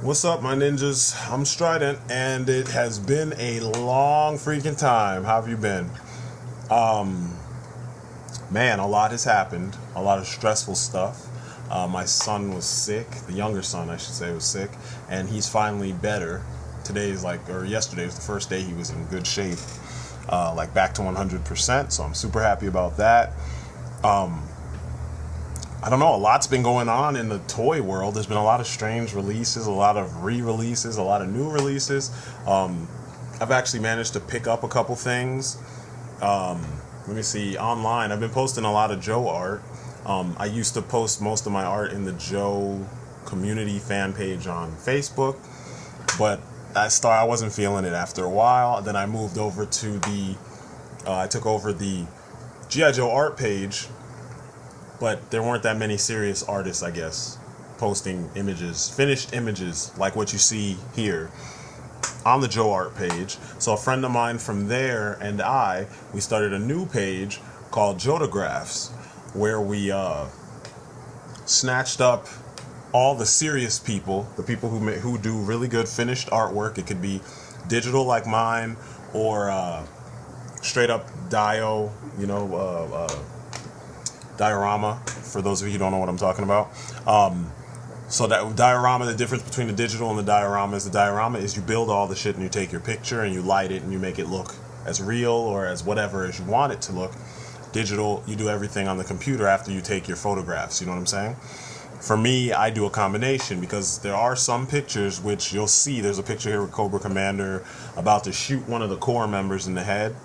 What's up, my ninjas? I'm Strydent, and it has been a long freaking time. How have you been? Man, a lot has happened. A lot of stressful stuff. My son was sick. The younger son, I should say, was sick, and he's finally better. Yesterday was the first day he was in good shape, back to 100%. So I'm super happy about that. I don't know, a lot's been going on in the toy world. There's been a lot of strange releases, a lot of re-releases, a lot of new releases. I've actually managed to pick up a couple things. Let me see, online. I've been posting a lot of Joe art. I used to post most of my art in the Joe community fan page on Facebook, but I wasn't feeling it after a while. Then I moved over to I took over the G.I. Joe art page, but there weren't that many serious artists, I guess, posting images, finished images like what you see here on the Joe art page. So a friend of mine from there and we started a new page called Jodographs, where we snatched up all the serious people, the people who do really good finished artwork. It could be digital like mine, or straight up diorama, for those of you who don't know what I'm talking about. So that diorama, the difference between the digital and the diorama is you build all the shit and you take your picture and you light it and you make it look as real or as whatever as you want it to look. Digital, you do everything on the computer after you take your photographs, you know what I'm saying? For me, I do a combination, because there are some pictures which you'll see. There's a picture here with Cobra Commander about to shoot one of the core members in the head.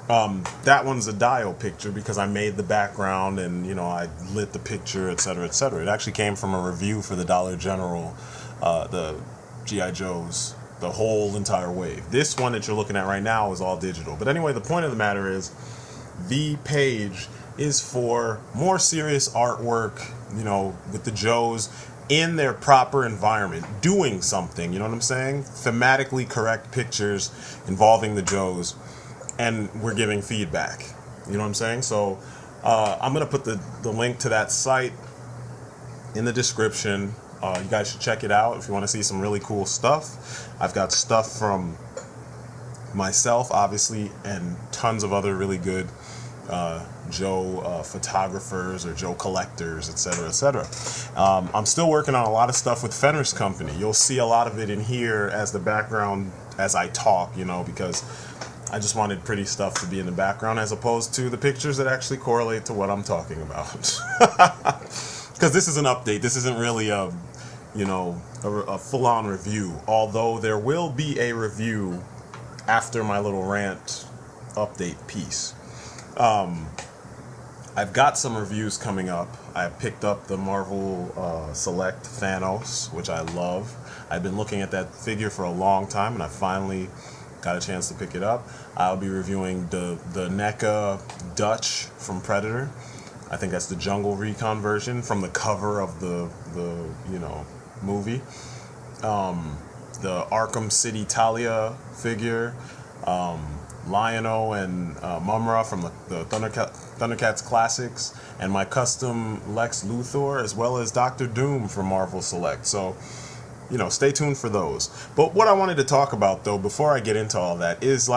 That one's a dial picture because I made the background and, I lit the picture, etc., etc. It actually came from a review for the Dollar General, the G.I. Joes, the whole entire wave. This one that you're looking at right now is all digital. But anyway, the point of the matter is, the page is for more serious artwork, with the Joes in their proper environment, doing something, you know what I'm saying? Thematically correct pictures involving the Joes. And we're giving feedback. You know what I'm saying? So I'm going to put the link to that site in the description. You guys should check it out if you want to see some really cool stuff. I've got stuff from myself, obviously, and tons of other really good Joe photographers or Joe collectors, etc., etc. I'm still working on a lot of stuff with Fenris Company. You'll see a lot of it in here as the background as I talk, because I just wanted pretty stuff to be in the background as opposed to the pictures that actually correlate to what I'm talking about. Because this is an update. This isn't really a full-on review. Although there will be a review after my little rant update piece. I've got some reviews coming up. I picked up the Marvel Select Thanos, which I love. I've been looking at that figure for a long time, and I finally got a chance to pick it up. I'll be reviewing the NECA Dutch from Predator. I think that's the Jungle Recon version from the cover of the movie. The Arkham City Talia figure, Lion-O and Mumra from the Thundercats Classics, and my custom Lex Luthor, as well as Doctor Doom from Marvel Select. So, stay tuned for those. But what I wanted to talk about, though, before I get into all that, is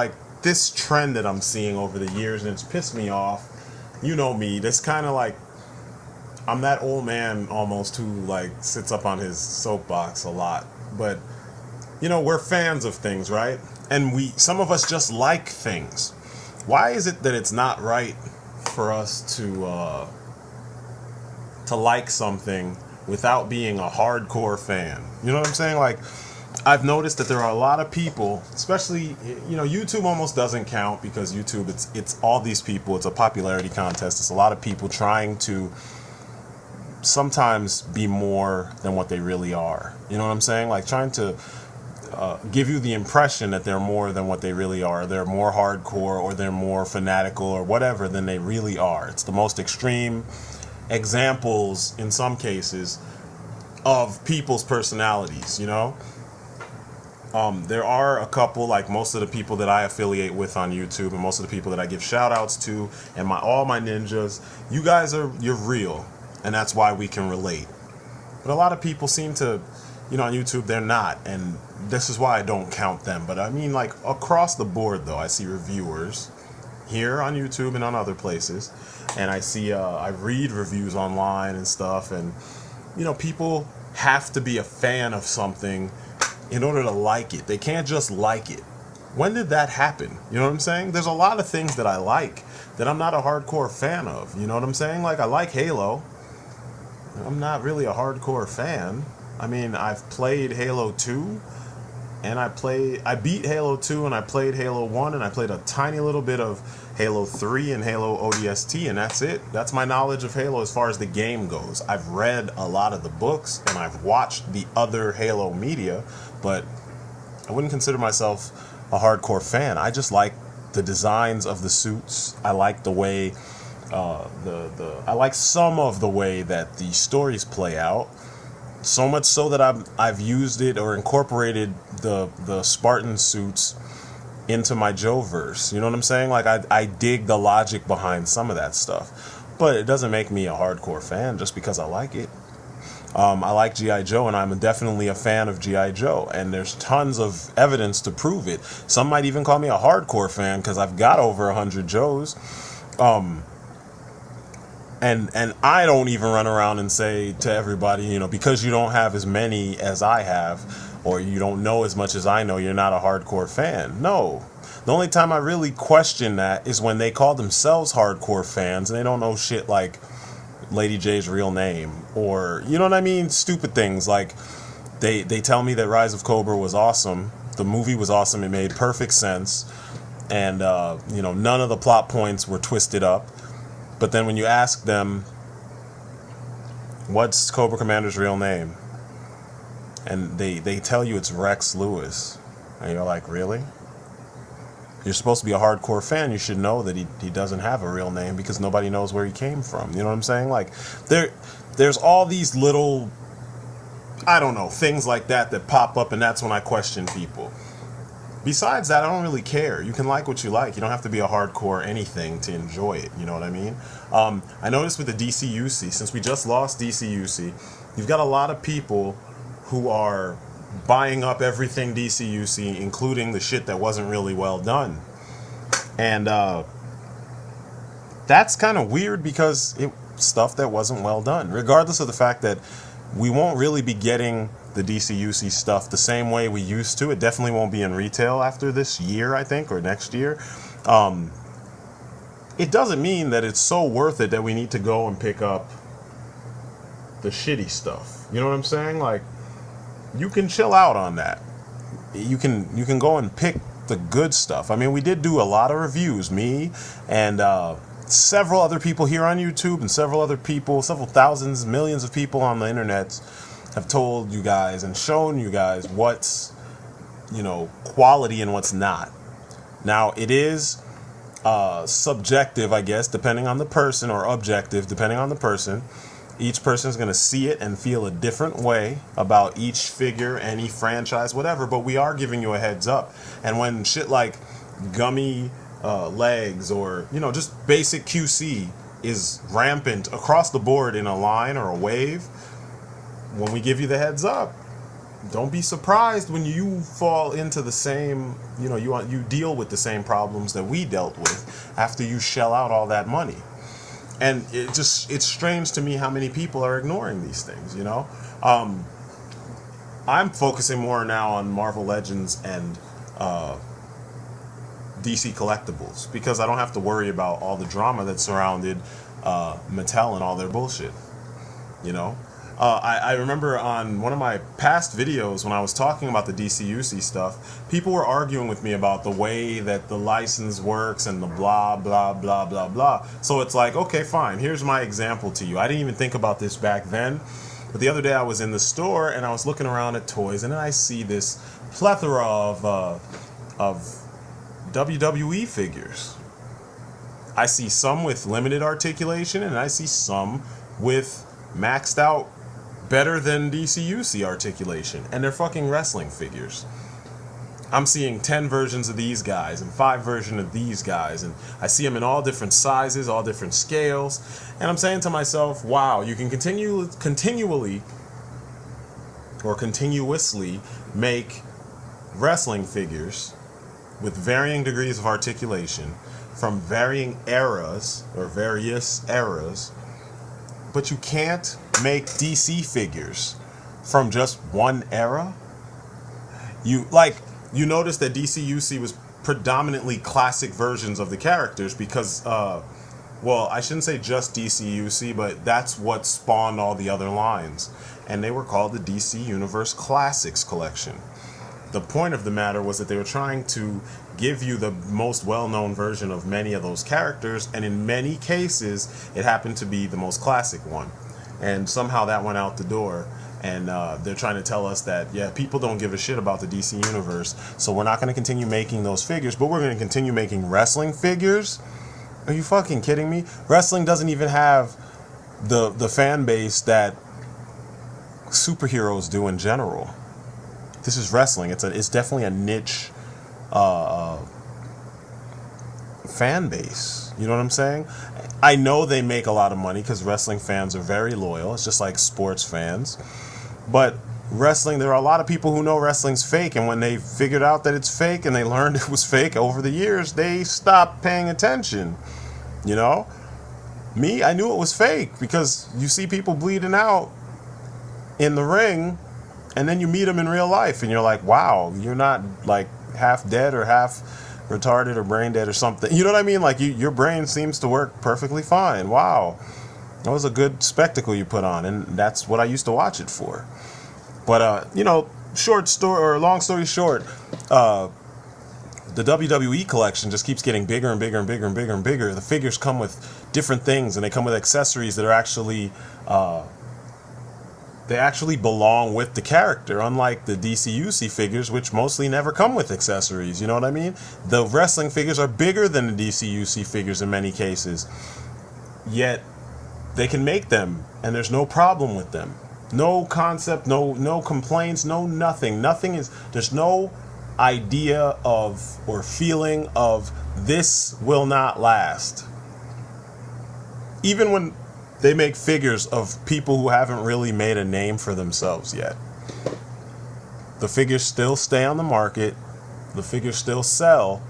this trend that I'm seeing over the years, and it's pissed me off. You know me, this kind of I'm that old man almost who sits up on his soapbox a lot. But, we're fans of things, right? And some of us just like things. Why is it that it's not right for us to like something without being a hardcore fan? You know what I'm saying? I've noticed that there are a lot of people, especially, YouTube almost doesn't count, because YouTube, it's all these people. It's a popularity contest. It's a lot of people trying to sometimes be more than what they really are. You know what I'm saying? Trying to give you the impression that they're more than what they really are. They're more hardcore, or they're more fanatical, or whatever than they really are. It's the most extreme examples, in some cases, of people's personalities, There are a couple, most of the people that I affiliate with on YouTube, and most of the people that I give shout outs to, and all my ninjas, you guys you're real, and that's why we can relate. But a lot of people seem to on YouTube, they're not, and this is why I don't count them. But I mean, like, across the board, though, I see reviewers here on YouTube and on other places, and I read reviews online and stuff, and, people have to be a fan of something in order to like it. They can't just like it. When did that happen? You know what I'm saying? There's a lot of things that I like that I'm not a hardcore fan of. You know what I'm saying? Like, I like Halo. I'm not really a hardcore fan. I mean, I've played Halo 2, and I beat Halo 2, and I played Halo 1, and I played a tiny little bit of Halo 3 and Halo ODST, and that's it. That's my knowledge of Halo as far as the game goes. I've read a lot of the books, and I've watched the other Halo media, but I wouldn't consider myself a hardcore fan. I just like the designs of the suits. I like the way, I like some of the way that the stories play out. So much so that I've used it or incorporated the Spartan suits into my Joe-verse. You know what I'm saying? Like, I dig the logic behind some of that stuff. But it doesn't make me a hardcore fan just because I like it. I like G.I. Joe, and I'm definitely a fan of G.I. Joe. And there's tons of evidence to prove it. Some might even call me a hardcore fan because I've got over 100 Joes. And I don't even run around and say to everybody, because you don't have as many as I have, or you don't know as much as I know, you're not a hardcore fan. No. The only time I really question that is when they call themselves hardcore fans and they don't know shit like Lady J's real name, or, you know what I mean? Stupid things like they tell me that Rise of Cobra was awesome. The movie was awesome. It made perfect sense. And, none of the plot points were twisted up. But then when you ask them, what's Cobra Commander's real name? And they tell you it's Rex Lewis. And you're like, really? You're supposed to be a hardcore fan. You should know that he doesn't have a real name because nobody knows where he came from. You know what I'm saying? Like, there's all these little, I don't know, things like that pop up, and that's when I question people. Besides that, I don't really care. You can like what you like. You don't have to be a hardcore anything to enjoy it. You know what I mean? I noticed with the DCUC, since we just lost DCUC, you've got a lot of people who are buying up everything DCUC, including the shit that wasn't really well done. And that's kind of weird because stuff that wasn't well done, regardless of the fact that we won't really be getting the DCUC stuff the same way we used to. It definitely won't be in retail after this year, I think, or next year. It doesn't mean that it's so worth it that we need to go and pick up the shitty stuff. You know what I'm saying? Like, you can chill out on that. You can go and pick the good stuff. I mean, we did do a lot of reviews, me and several other people here on YouTube, and several thousands, millions of people on the internet have told you guys and shown you guys what's, quality and what's not. Now, it is subjective, I guess, depending on the person, or objective, depending on the person. Each person's going to see it and feel a different way about each figure, any franchise, whatever, but we are giving you a heads up. And when shit like gummy legs, or, just basic QC is rampant across the board in a line or a wave, when we give you the heads up, don't be surprised when you fall into the same, you deal with the same problems that we dealt with after you shell out all that money. And it's strange to me how many people are ignoring these things, I'm focusing more now on Marvel Legends and DC Collectibles, because I don't have to worry about all the drama that surrounded Mattel and all their bullshit, I remember on one of my past videos when I was talking about the DCUC stuff, people were arguing with me about the way that the license works and the blah, blah, blah, blah, blah. So it's like, okay, fine, here's my example to you. I didn't even think about this back then, but the other day I was in the store and I was looking around at toys, and then I see this plethora of WWE figures. I see some with limited articulation, and I see some with maxed out, better than DCUC articulation, and they're fucking wrestling figures. I'm seeing 10 versions of these guys and 5 versions of these guys, and I see them in all different sizes, all different scales, and I'm saying to myself, wow, you can continually or continuously make wrestling figures with varying degrees of articulation from varying eras or various eras, but you can't make DC figures from just one era. You notice that DCUC was predominantly classic versions of the characters because well, I shouldn't say just DCUC, but that's what spawned all the other lines, and they were called the DC Universe Classics Collection. The point of the matter was that they were trying to give you the most well-known version of many of those characters, and in many cases it happened to be the most classic one, and somehow that went out the door. And they're trying to tell us that, yeah, people don't give a shit about the DC Universe, so we're not going to continue making those figures, but we're going to continue making wrestling figures? Are you fucking kidding me? Wrestling doesn't even have the fan base that superheroes do in general. This is wrestling. It's definitely a niche fan base. You know what I'm saying? I know they make a lot of money because wrestling fans are very loyal. It's just like sports fans. But wrestling, there are a lot of people who know wrestling's fake, and when they figured out that it's fake and they learned it was fake over the years, they stopped paying attention. You know? Me, I knew it was fake because you see people bleeding out in the ring, and then you meet them in real life, and you're like, wow, you're not like half dead or half retarded or brain dead or something. You know what I mean? Like your brain seems to work perfectly fine. Wow. That was a good spectacle you put on, and that's what I used to watch it for. But you know, long story short, the WWE collection just keeps getting bigger and bigger and bigger and bigger and bigger. The figures come with different things, and they come with accessories that are actually they actually belong with the character, unlike the DCUC figures, which mostly never come with accessories. You know what I mean? The wrestling figures are bigger than the DCUC figures in many cases, yet they can make them, and there's no problem with them. No concept, no complaints, no nothing. There's no idea of or feeling of this will not last. Even when they make figures of people who haven't really made a name for themselves yet, the figures still stay on the market. The figures still sell.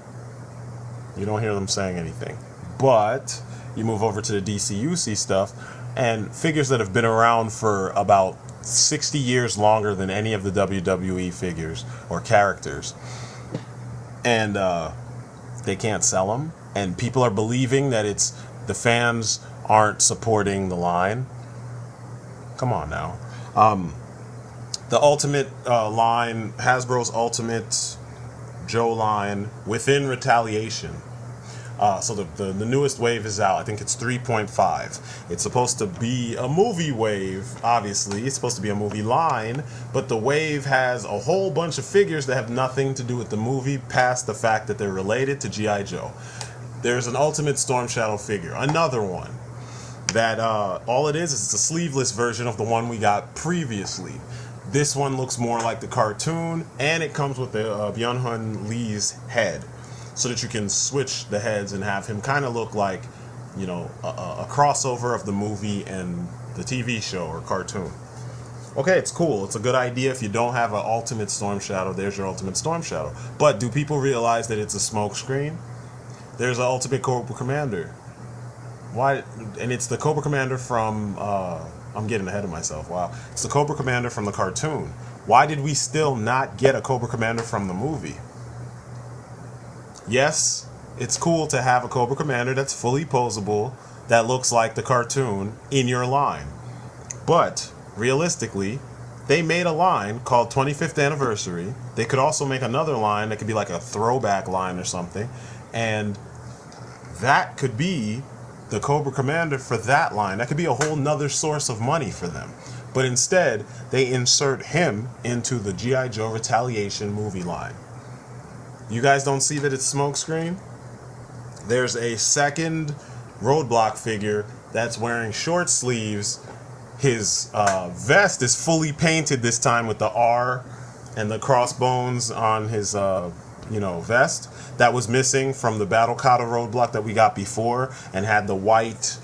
You don't hear them saying anything. But you move over to the DCUC stuff, and figures that have been around for about 60 years longer than any of the WWE figures or characters. And they can't sell them. And people are believing that it's the fans aren't supporting the line. Come on now. The Ultimate line, Hasbro's Ultimate Joe line, within Retaliation. So the newest wave is out. I think it's 3.5. It's supposed to be a movie wave, obviously. It's supposed to be a movie line, but the wave has a whole bunch of figures that have nothing to do with the movie past the fact that they're related to G.I. Joe. There's an Ultimate Storm Shadow figure, another one, that all it is it's a sleeveless version of the one we got previously. This one looks more like the cartoon, and it comes with the Byung-Hun Lee's head, so that you can switch the heads and have him kind of look like, you know, a crossover of the movie and the TV show or cartoon. Okay, it's cool. It's a good idea. If you don't have an Ultimate Storm Shadow, there's your Ultimate Storm Shadow. But do people realize that it's a smoke screen? There's an Ultimate Cobra Commander. Why? And it's the Cobra Commander from... I'm getting ahead of myself. Wow. It's the Cobra Commander from the cartoon. Why did we still not get a Cobra Commander from the movie? Yes, it's cool to have a Cobra Commander that's fully posable, that looks like the cartoon, in your line. But, realistically, they made a line called 25th Anniversary. They could also make another line that could be like a throwback line or something. And that could be the Cobra Commander for that line. That could be a whole nother source of money for them. But instead, they insert him into the G.I. Joe Retaliation movie line. You guys don't see that it's smokescreen? There's a second Roadblock figure that's wearing short sleeves. His vest is fully painted this time with the R and the crossbones on his vest that was missing from the Battle Kata Roadblock that we got before, and had the white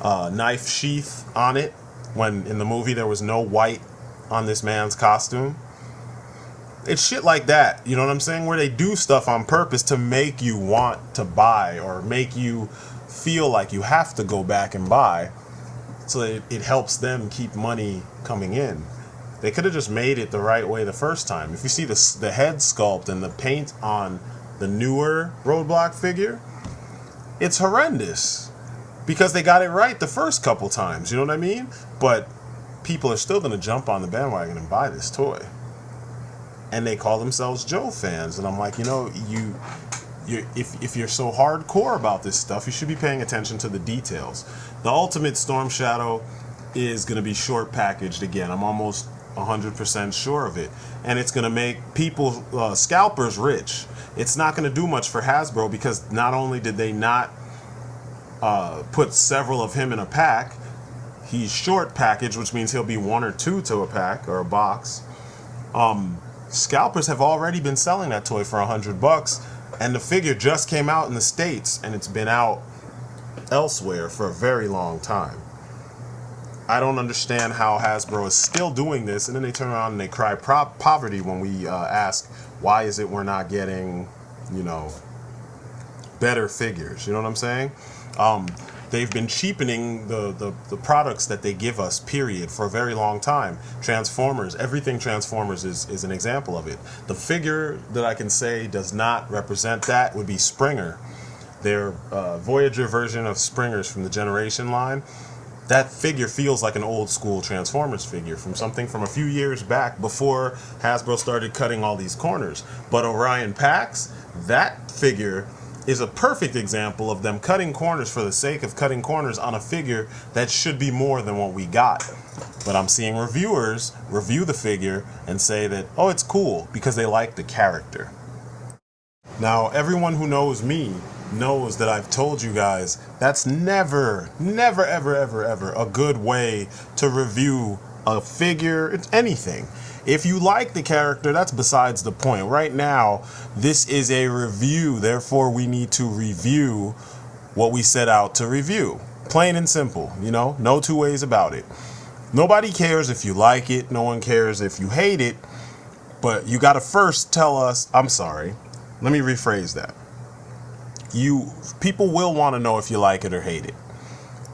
knife sheath on it, when in the movie there was no white on this man's costume. It's shit like that, you know what I'm saying? Where they do stuff on purpose to make you want to buy or make you feel like you have to go back and buy, so that it helps them keep money coming in. They could have just made it the right way the first time. If you see the head sculpt and the paint on the newer Roadblock figure, it's horrendous because they got it right the first couple times, you know what I mean? But people are still going to jump on the bandwagon and buy this toy. And they call themselves Joe fans. And I'm like, you know, if you're so hardcore about this stuff, you should be paying attention to the details. The Ultimate Storm Shadow is going to be short packaged again. I'm almost 100% sure of it. And it's going to make people, scalpers, rich. It's not going to do much for Hasbro because not only did they not put several of him in a pack, he's short packaged, which means he'll be 1 or 2 to a pack or a box. Scalpers have already been selling that toy for $100, and the figure just came out in the States, and it's been out elsewhere for a very long time. I don't understand how Hasbro is still doing this, and then they turn around and they cry poverty when we ask, why is it we're not getting, you know, better figures? You know what I'm saying? They've been cheapening the products that they give us, period, for a very long time. Transformers, everything Transformers is an example of it. The figure that I can say does not represent that would be Springer. Their Voyager version of Springers from the Generation line. That figure feels like an old school Transformers figure from something from a few years back before Hasbro started cutting all these corners. But Orion Pax, that figure is a perfect example of them cutting corners for the sake of cutting corners on a figure that should be more than what we got. But I'm seeing reviewers review the figure and say that, oh, it's cool because they like the character. Now, everyone who knows me knows that I've told you guys that's never, ever a good way to review a figure. It's anything. If you like the character, that's besides the point. Right now, this is a review. Therefore, we need to review what we set out to review. Plain and simple, you know, no two ways about it. Nobody cares if you like it. No one cares if you hate it. But you got to first tell us, I'm sorry. Let me rephrase that. People will want to know if you like it or hate it.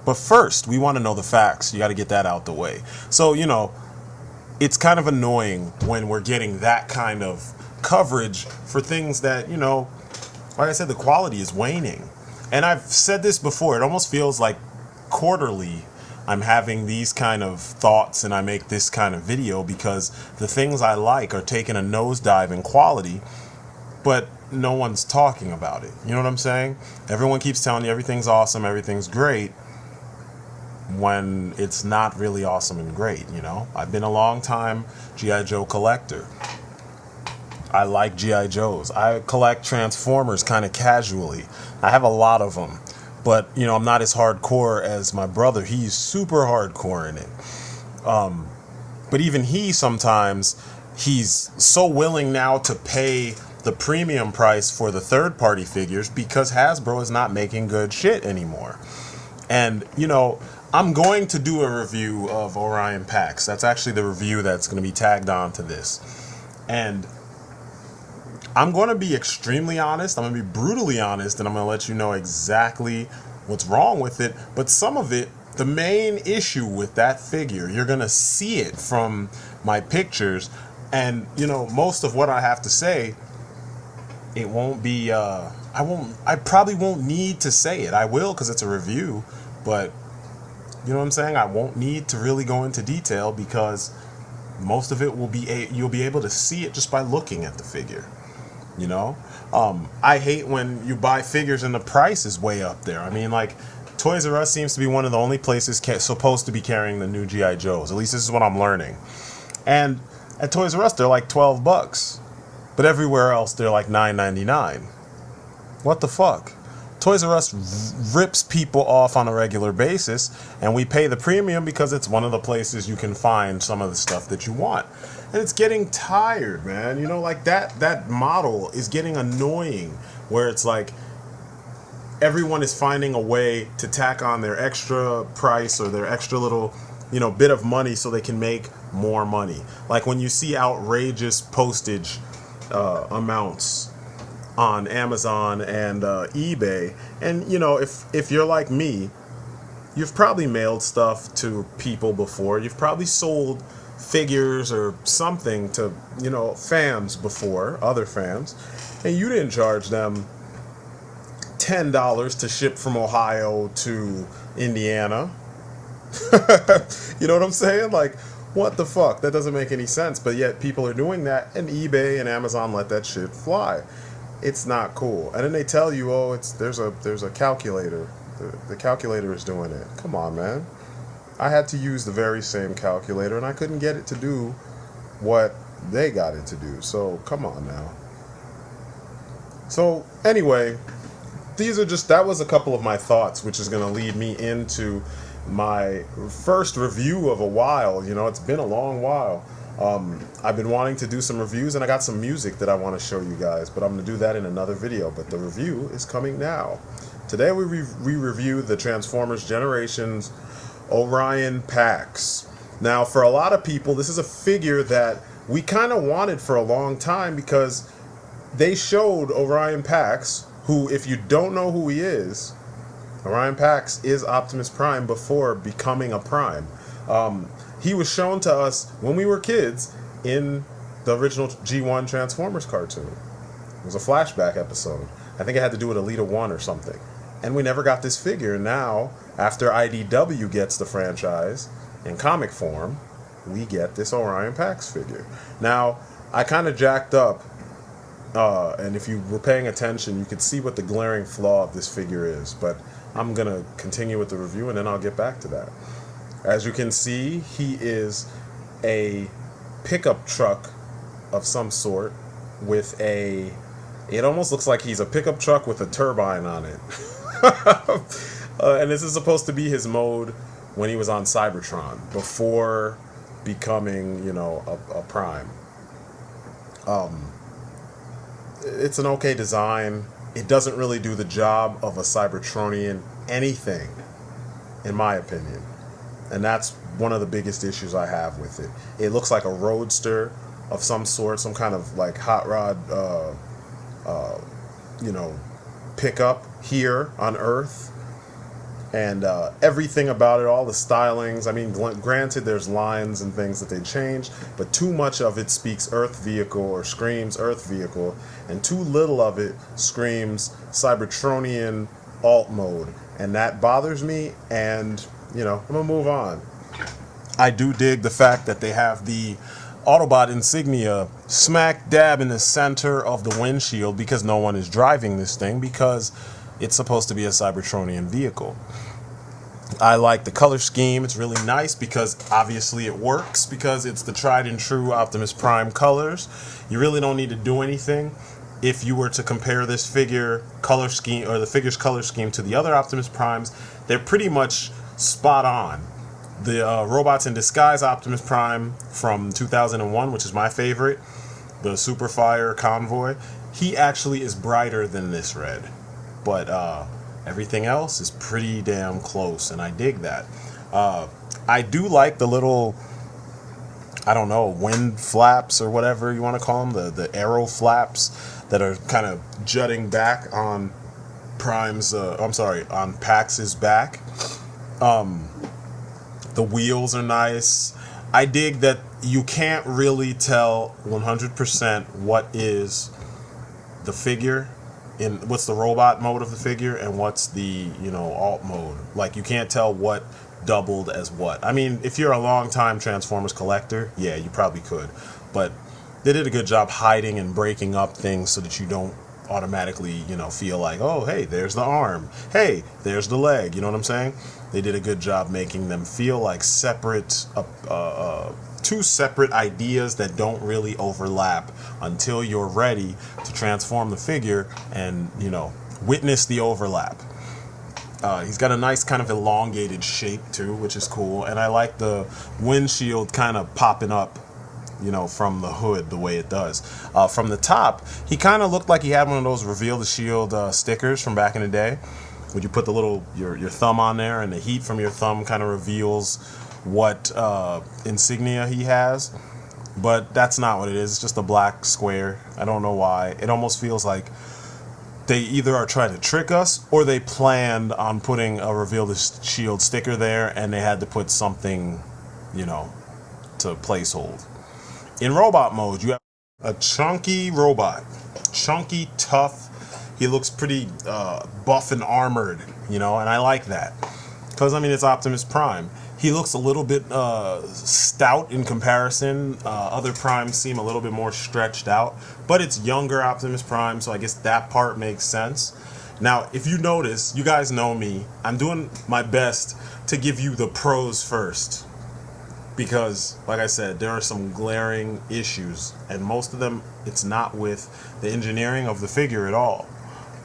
But first, we want to know the facts. You got to get that out the way. So, you know, it's kind of annoying when we're getting that kind of coverage for things that, you know, like I said, the quality is waning. And I've said this before, it almost feels like quarterly I'm having these kind of thoughts and I make this kind of video because the things I like are taking a nosedive in quality, but no one's talking about it. You know what I'm saying? Everyone keeps telling you everything's awesome, everything's great, when it's not really awesome and great, you know? I've been a long time G.I. Joe collector. I like G.I. Joes. I collect Transformers kind of casually. I have a lot of them. But, you know, I'm not as hardcore as my brother. He's super hardcore in it. But even he sometimes, he's so willing now to pay the premium price for the third-party figures because Hasbro is not making good shit anymore. And, you know, I'm going to do a review of Orion Pax. That's actually the review that's going to be tagged on to this. And I'm going to be extremely honest. I'm going to be brutally honest, and I'm going to let you know exactly what's wrong with it. But some of it, the main issue with that figure, you're going to see it from my pictures. And, you know, most of what I have to say, it won't be, I probably won't need to say it. I will because it's a review, but you know what I'm saying? I won't need to really go into detail because most of it will be, you'll be able to see it just by looking at the figure, you know? I hate when you buy figures and the price is way up there. I mean, like, Toys R Us seems to be one of the only places supposed to be carrying the new G.I. Joes. At least this is what I'm learning. And at Toys R Us, they're like $12. But everywhere else, they're like $9.99. What the fuck? Toys R Us rips people off on a regular basis, and we pay the premium because it's one of the places you can find some of the stuff that you want. And it's getting tired, man. You know, like that model is getting annoying, where it's like everyone is finding a way to tack on their extra price or their extra little, you know, bit of money so they can make more money. Like when you see outrageous postage amounts on Amazon and eBay, and you know, if you're like me, you've probably mailed stuff to people before. You've probably sold figures or something to, you know, fans before, other fans, and you didn't charge them $10 to ship from Ohio to Indiana. You know what I'm saying? Like, what the fuck? That doesn't make any sense. But yet people are doing that, and eBay and Amazon let that shit fly. It's not cool. And then they tell you, oh, there's a calculator. The calculator is doing it. Come on, man. I had to use the very same calculator, and I couldn't get it to do what they got it to do. So come on now. So anyway, that was a couple of my thoughts, which is going to lead me into my first review of a while. You know, it's been a long while. I've been wanting to do some reviews, and I got some music that I want to show you guys, but I'm going to do that in another video. But the review is coming now. Today we review the Transformers Generations Orion Pax. Now, for a lot of people, this is a figure that we kind of wanted for a long time, because they showed Orion Pax, who, if you don't know who he is, Orion Pax is Optimus Prime before becoming a Prime. He was shown to us when we were kids in the original G1 Transformers cartoon. It was a flashback episode. I think it had to do with Elita 1 or something. And we never got this figure. Now, after IDW gets the franchise in comic form, we get this Orion Pax figure. Now, I kind of jacked up, and if you were paying attention, you could see what the glaring flaw of this figure is. But I'm going to continue with the review, and then I'll get back to that. As you can see, he is a pickup truck of some sort with it almost looks like he's a pickup truck with a turbine on it. And this is supposed to be his mode when he was on Cybertron, before becoming, you know, a Prime. It's an okay design. It doesn't really do the job of a Cybertronian anything, in my opinion. And that's one of the biggest issues I have with it. It looks like a roadster of some sort, some kind of like hot rod, you know, pickup here on Earth. And everything about it, all the stylings, I mean, granted there's lines and things that they changed, but too much of it speaks Earth vehicle or screams Earth vehicle, and too little of it screams Cybertronian alt mode. And that bothers me, and, you know, I'm going to move on. I do dig the fact that they have the Autobot insignia smack dab in the center of the windshield, because no one is driving this thing, because it's supposed to be a Cybertronian vehicle. I like the color scheme. It's really nice because obviously it works, because it's the tried and true Optimus Prime colors. You really don't need to do anything. If you were to compare this figure color scheme, or the figure's color scheme, to the other Optimus Primes, they're pretty much spot on. The Robots in Disguise Optimus Prime from 2001, which is my favorite, the Superfire Convoy, he actually is brighter than this red. But everything else is pretty damn close, and I dig that. I do like the little, I don't know, wind flaps or whatever you want to call them, the arrow flaps that are kind of jutting back on on Pax's back. The wheels are nice. I dig that you can't really tell 100% what is the figure, what's the robot mode of the figure, and what's the, you know, alt mode. Like, you can't tell what doubled as what. I mean, if you're a long-time Transformers collector, yeah, you probably could. But they did a good job hiding and breaking up things so that you don't automatically, you know, feel like, oh, hey, there's the arm. Hey, there's the leg. You know what I'm saying? They did a good job making them feel like separate, two separate ideas that don't really overlap until you're ready to transform the figure and, you know, witness the overlap. He's got a nice kind of elongated shape too, which is cool. And I like the windshield kind of popping up, you know, from the hood the way it does. From the top, he kind of looked like he had one of those Reveal the Shield stickers from back in the day. Would you put the little your thumb on there, and the heat from your thumb kind of reveals what insignia he has, but that's not what it is. It's just a black square. I don't know why. It almost feels like they either are trying to trick us or they planned on putting a reveal the shield sticker there and they had to put something, you know, to placehold. In robot mode, you have a chunky robot. Chunky, tough. He looks pretty buff and armored, you know, and I like that. Because, I mean, it's Optimus Prime. He looks a little bit stout in comparison. Other Primes seem a little bit more stretched out. But it's younger Optimus Prime, so I guess that part makes sense. Now, if you notice, you guys know me. I'm doing my best to give you the pros first. Because, like I said, there are some glaring issues. And most of them, it's not with the engineering of the figure at all.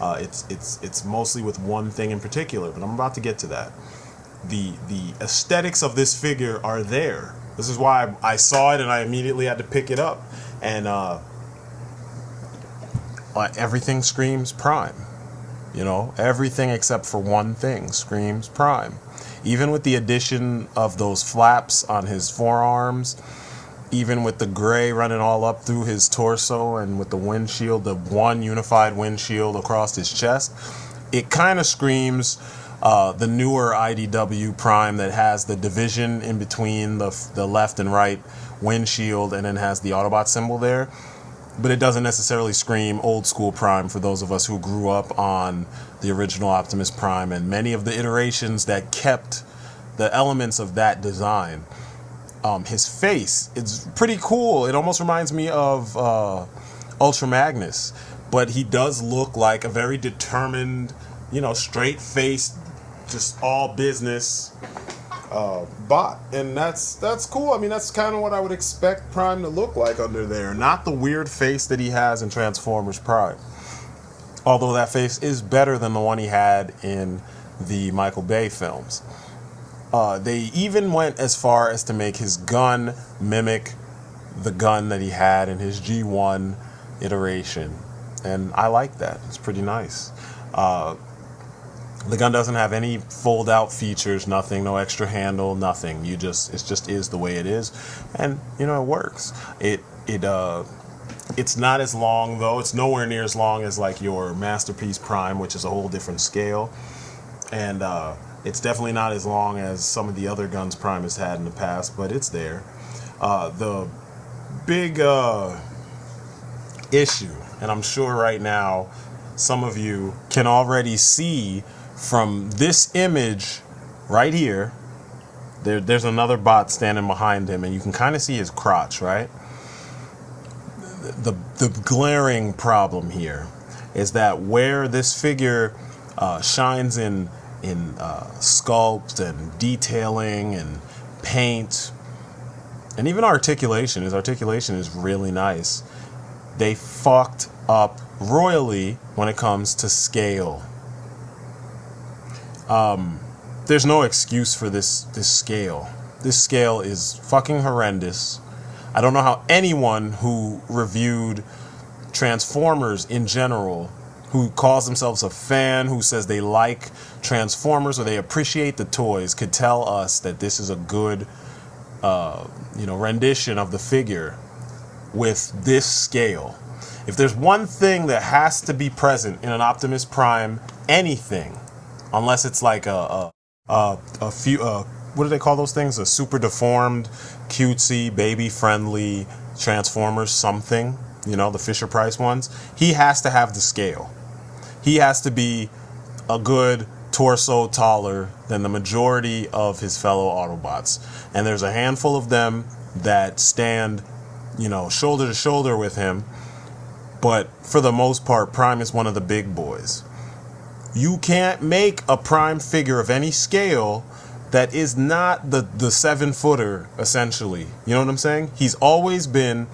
It's mostly with one thing in particular, but I'm about to get to that. The aesthetics of this figure are there. This is why I saw it and I immediately had to pick it up. And everything screams Prime. You know, everything except for one thing screams Prime. Even with the addition of those flaps on his forearms, even with the gray running all up through his torso and with the windshield, the one unified windshield across his chest, it kind of screams the newer IDW Prime that has the division in between the left and right windshield and then has the Autobot symbol there. But it doesn't necessarily scream old school Prime for those of us who grew up on the original Optimus Prime and many of the iterations that kept the elements of that design. His face, it's pretty cool. It almost reminds me of Ultra Magnus, but he does look like a very determined, you know, straight-faced, just all business bot, and that's cool. I mean, that's kind of what I would expect Prime to look like under there, not the weird face that he has in Transformers Prime. Although that face is better than the one he had in the Michael Bay films. They even went as far as to make his gun mimic the gun that he had in his G1 iteration, and I like that. It's pretty nice. The gun doesn't have any fold-out features, nothing, no extra handle, nothing. It just is the way it is, and you know it works. It's not as long though. It's nowhere near as long as like your Masterpiece Prime, which is a whole different scale, and it's definitely not as long as some of the other guns Prime has had in the past, but it's there. The big issue, and I'm sure right now some of you can already see from this image right here, there's another bot standing behind him, and you can kind of see his crotch, right? The glaring problem here is that where this figure shines in sculpt and detailing and paint and even articulation, his articulation is really nice. They fucked up royally when it comes to scale. There's no excuse for this scale. This scale is fucking horrendous. I don't know how anyone who reviewed Transformers in general, who calls themselves a fan, who says they like Transformers or they appreciate the toys, could tell us that this is a good rendition of the figure with this scale. If there's one thing that has to be present in an Optimus Prime, anything, unless it's like a few, what do they call those things? A super deformed, cutesy, baby-friendly Transformers something, you know, the Fisher-Price ones. He has to have the scale. He has to be a good torso taller than the majority of his fellow Autobots. And there's a handful of them that stand, you know, shoulder to shoulder with him. But for the most part, Prime is one of the big boys. You can't make a Prime figure of any scale that is not the 7-footer, essentially. You know what I'm saying? He's always been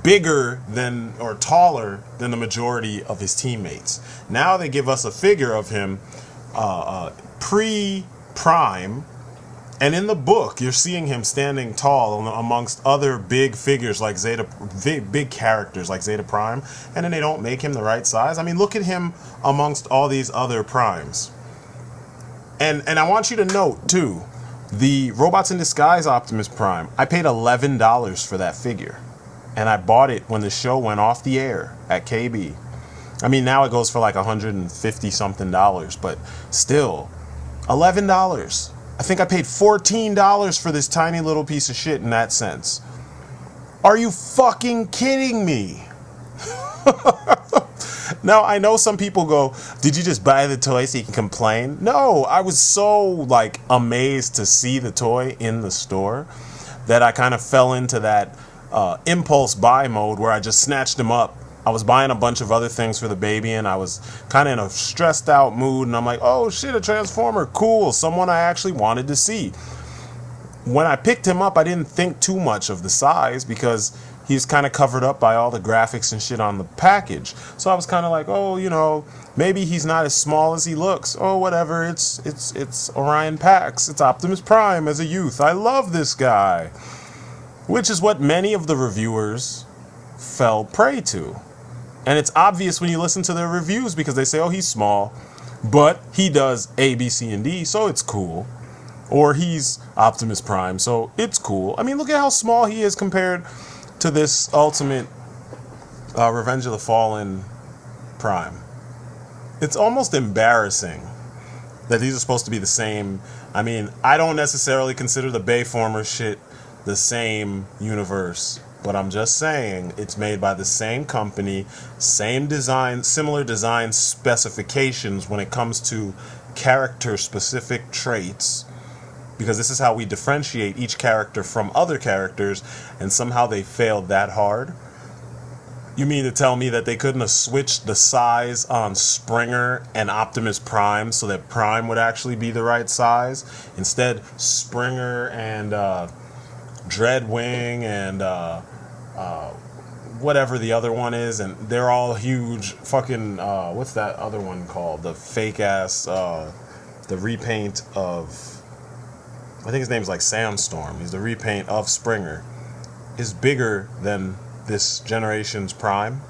bigger than or taller than the majority of his teammates. Now they give us a figure of him pre-Prime, and in the book you're seeing him standing tall amongst other big figures like big characters like Zeta Prime, and then they don't make him the right size. I mean, look at him amongst all these other Primes. And I want you to note too, The Robots in Disguise Optimus Prime, I paid $11 for that figure. And I bought it when the show went off the air at KB. I mean, now it goes for like $150 something, but still, $11. I think I paid $14 for this tiny little piece of shit in that sense. Are you fucking kidding me? Now, I know some people go, did you just buy the toy so you can complain? No, I was so, like, amazed to see the toy in the store that I kind of fell into that impulse buy mode where I just snatched him up. I was buying a bunch of other things for the baby, and I was kind of in a stressed out mood, and I'm like, oh shit, a Transformer, cool, someone I actually wanted to see. When I picked him up, I didn't think too much of the size because he's kind of covered up by all the graphics and shit on the package. So I was kind of like, oh, you know, maybe he's not as small as he looks. Oh, whatever, it's Orion Pax, it's Optimus Prime as a youth. I love this guy. Which is what many of the reviewers fell prey to. And it's obvious when you listen to their reviews because they say, oh, he's small, but he does A, B, C, and D, so it's cool. Or he's Optimus Prime, so it's cool. I mean, look at how small he is compared to this ultimate Revenge of the Fallen Prime. It's almost embarrassing that these are supposed to be the same. I mean, I don't necessarily consider the Bayformer shit the same universe, but I'm just saying it's made by the same company, same design, similar design specifications when it comes to character-specific traits, because this is how we differentiate each character from other characters, and somehow they failed that hard. You mean to tell me that they couldn't have switched the size on Springer and Optimus Prime so that Prime would actually be the right size? Instead, Springer and Dreadwing and whatever the other one is, and they're all huge fucking, what's that other one called? The fake ass, the repaint of, I think his name's like Sandstorm. He's the repaint of Springer. Is bigger than this generation's Prime.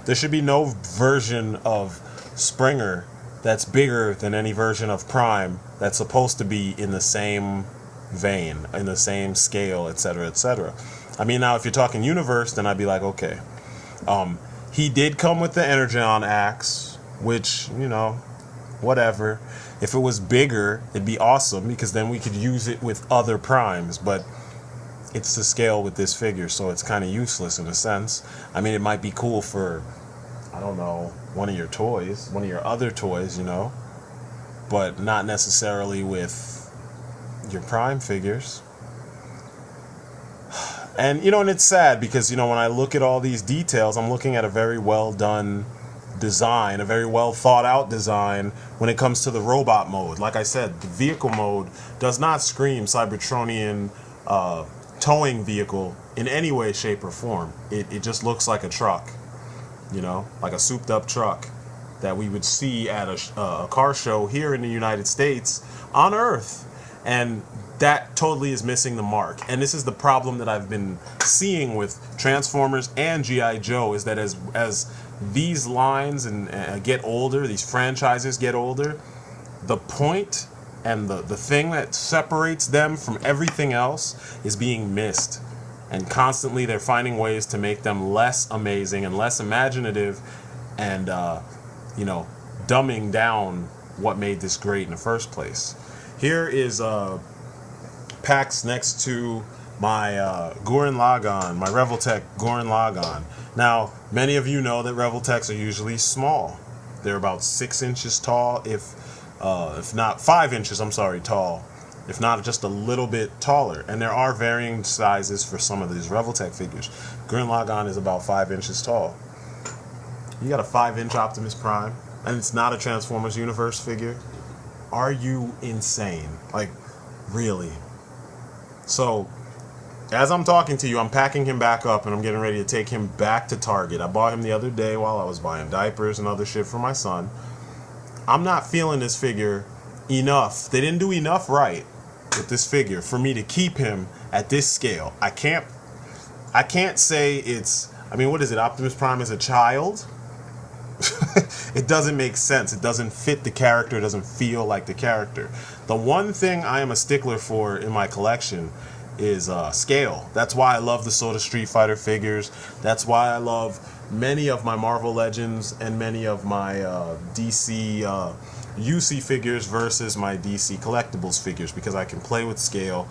There should be no version of Springer that's bigger than any version of Prime that's supposed to be in the same vein, in the same scale, etc., etc. I mean, now if you're talking universe, then I'd be like, okay. He did come with the Energon axe, which, you know, whatever. If it was bigger, it'd be awesome because then we could use it with other primes, but it's the scale with this figure, so it's kind of useless in a sense. I mean, it might be cool for, I don't know, one of your toys, one of your other toys, you know, but not necessarily with your prime figures. And, you know, and it's sad because, you know, when I look at all these details, I'm looking at a very well done design, a very well thought out design when it comes to the robot mode. Like I said, the vehicle mode does not scream Cybertronian towing vehicle in any way, shape, or form. It just looks like a truck, you know, like a souped up truck that we would see at a car show here in the United States on Earth. And that totally is missing the mark. And this is the problem that I've been seeing with Transformers and G.I. Joe, is that as these lines and get older, these franchises get older, the point and the thing that separates them from everything else is being missed. And constantly they're finding ways to make them less amazing and less imaginative and, you know, dumbing down what made this great in the first place. Here is Pax next to my Gurren Lagann, my Revoltech Gurren Lagann. Now, many of you know that Revoltechs are usually small. They're about 6 inches tall, if not 5 inches, tall. If not just a little bit taller. And there are varying sizes for some of these Revoltech figures. Gurren Lagann is about 5 inches tall. You got a 5-inch Optimus Prime, and it's not a Transformers Universe figure. Are you insane? Like, really? So, as I'm talking to you, I'm packing him back up and I'm getting ready to take him back to Target. I bought him the other day while I was buying diapers and other shit for my son. I'm not feeling this figure enough. They didn't do enough right with this figure for me to keep him at this scale. I can't say it's, I mean, what is it? Optimus Prime is a child? It doesn't make sense. It doesn't fit the character. It doesn't feel like the character. The one thing I am a stickler for in my collection is scale. That's why I love the Soda Street Fighter figures. That's why I love many of my Marvel Legends and many of my DC UC figures versus my DC Collectibles figures, because I can play with scale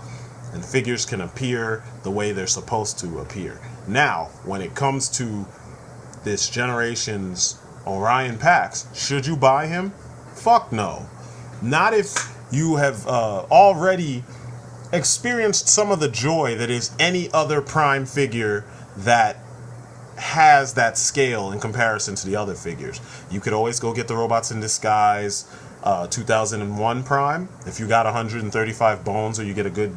and figures can appear the way they're supposed to appear. Now, when it comes to this Generations Orion Pax, should you buy him? Fuck no. Not if you have already experienced some of the joy that is any other Prime figure that has that scale in comparison to the other figures. You could always go get the Robots in Disguise 2001 Prime. If you got 135 bones or you get a good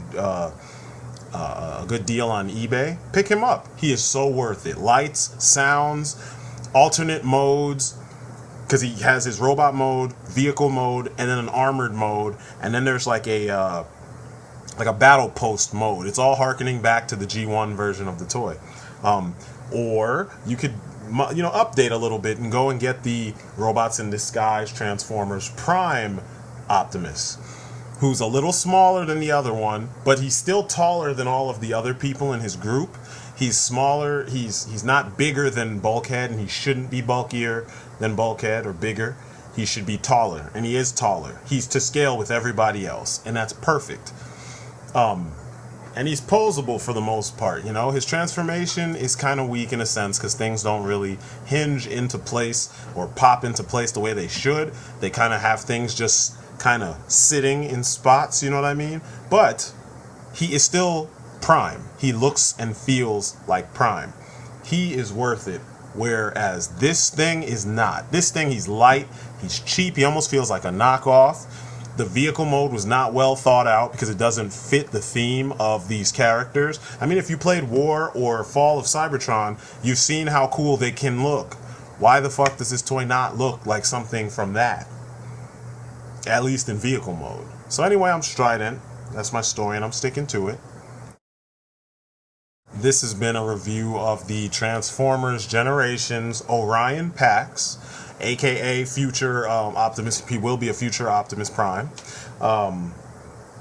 deal on eBay, pick him up. He is so worth it. Lights, sounds, alternate modes, because he has his robot mode, vehicle mode, and then an armored mode, and then there's like a battle post mode. It's all harkening back to the G1 version of the toy. Or you could, update a little bit and go and get the Robots in Disguise Transformers Prime Optimus, who's a little smaller than the other one, but he's still taller than all of the other people in his group. He's smaller, he's not bigger than Bulkhead, and he shouldn't be bulkier than Bulkhead or bigger. He should be taller, and he is taller. He's to scale with everybody else, and that's perfect. And he's posable for the most part, His transformation is kind of weak in a sense because things don't really hinge into place or pop into place the way they should. They kind of have things just kind of sitting in spots, you know what I mean? But he is still Prime. He looks and feels like Prime. He is worth it, whereas this thing is not. This thing, he's light, he's cheap, he almost feels like a knockoff. The vehicle mode was not well thought out because it doesn't fit the theme of these characters. I mean, if you played War or Fall of Cybertron, you've seen how cool they can look. Why the fuck does this toy not look like something from that? At least in vehicle mode. So anyway, I'm Strydent. That's my story and I'm sticking to it. This has been a review of the Transformers Generations Orion Pax, aka future Optimus. He will be a future Optimus Prime.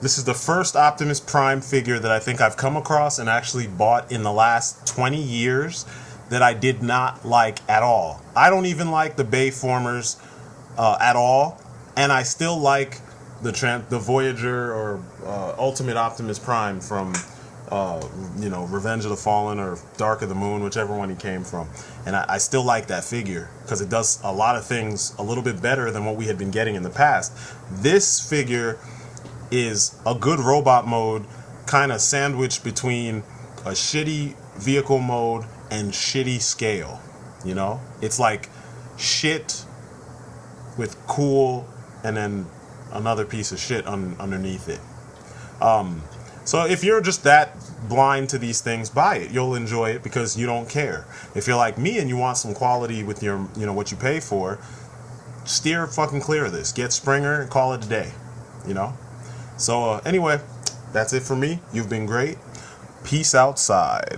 This is the first Optimus Prime figure that I think I've come across and actually bought in the last 20 years that I did not like at all. I don't even like the Bayformers at all, and I still like the Voyager or Ultimate Optimus Prime from Revenge of the Fallen or Dark of the Moon, whichever one he came from. And I still like that figure because it does a lot of things a little bit better than what we had been getting in the past. This figure is a good robot mode, kind of sandwiched between a shitty vehicle mode and shitty scale. It's like shit with cool and then another piece of shit underneath it. So if you're just that blind to these things, buy it. You'll enjoy it because you don't care. If you're like me and you want some quality with your, what you pay for, steer fucking clear of this. Get Springer and call it a day, So anyway, that's it for me. You've been great. Peace outside.